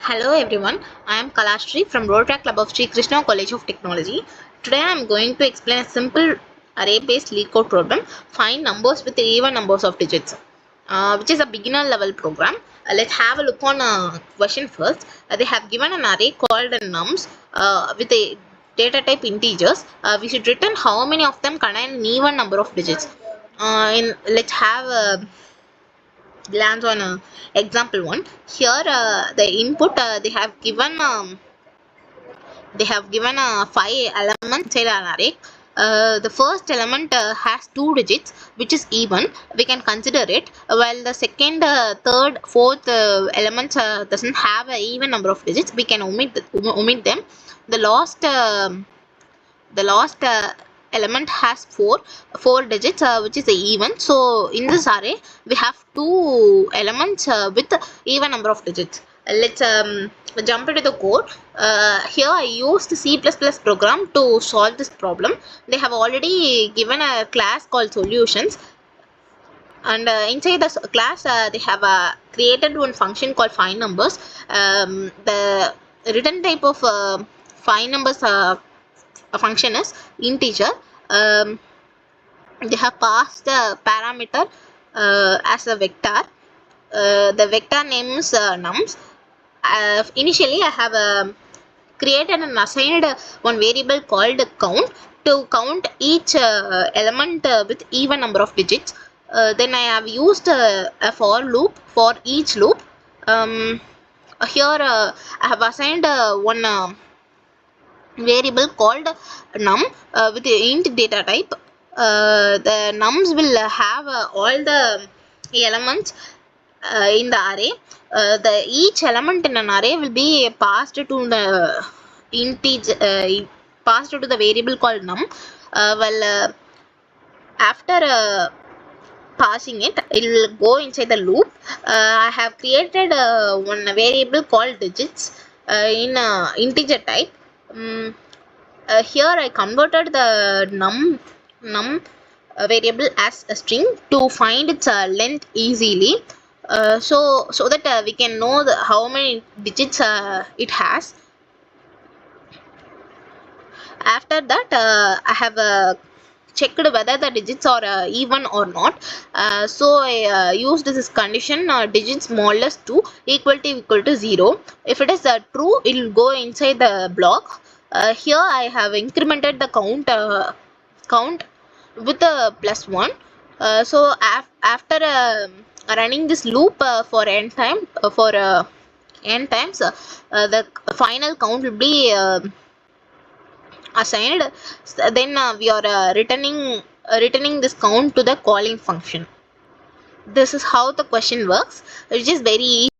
Hello everyone, I am Kalashri from Rotaract Club of Sri Krishna College of Technology. Today I am going to explain a simple array-based LeetCode problem, find numbers with even numbers of digits, which is a beginner level program. Let's have a look on a question first. They have given an array called nums with a data type integers. We should return how many of them contain an even number of digits. Let's have a glance on example one. Here the input they have given 5 elements in an array. The first element has 2 digits, which is even. We can consider it, while the second, third, fourth elements doesn't have an even number of digits. We can omit them. The last element has four digits, which is even. So in this array we have 2 elements with even number of digits. Let's jump into the code. Here I used C++ program to solve this problem. They have already given a class called solutions, and inside the class they have created one function called find numbers. The return type of find numbers a function is integer. They have passed the parameter as a vector. The vector name is nums. Initially I have created and assigned one variable called count to count each element with even number of digits. Then I have used a for loop for each loop. Here I have assigned one variable called num with the int data type. The nums will have all the elements in the array. Each element in an array will be passed to the integer, passed to the variable called num. After passing it will go inside the loop. I have created one variable called digits in integer type. Here I converted the num variable as a string to find its length easily, so that we can know how many digits it has. After that I have checked whether the digits are even or not. So I used this condition, digits modulus 2 equal to 0. If it is true, it will go inside the block. Here I have incremented the count with a +1. So after running this loop for n times, the final count will be assigned. Then we are returning this count to the calling function. This is how the question works, which is very easy.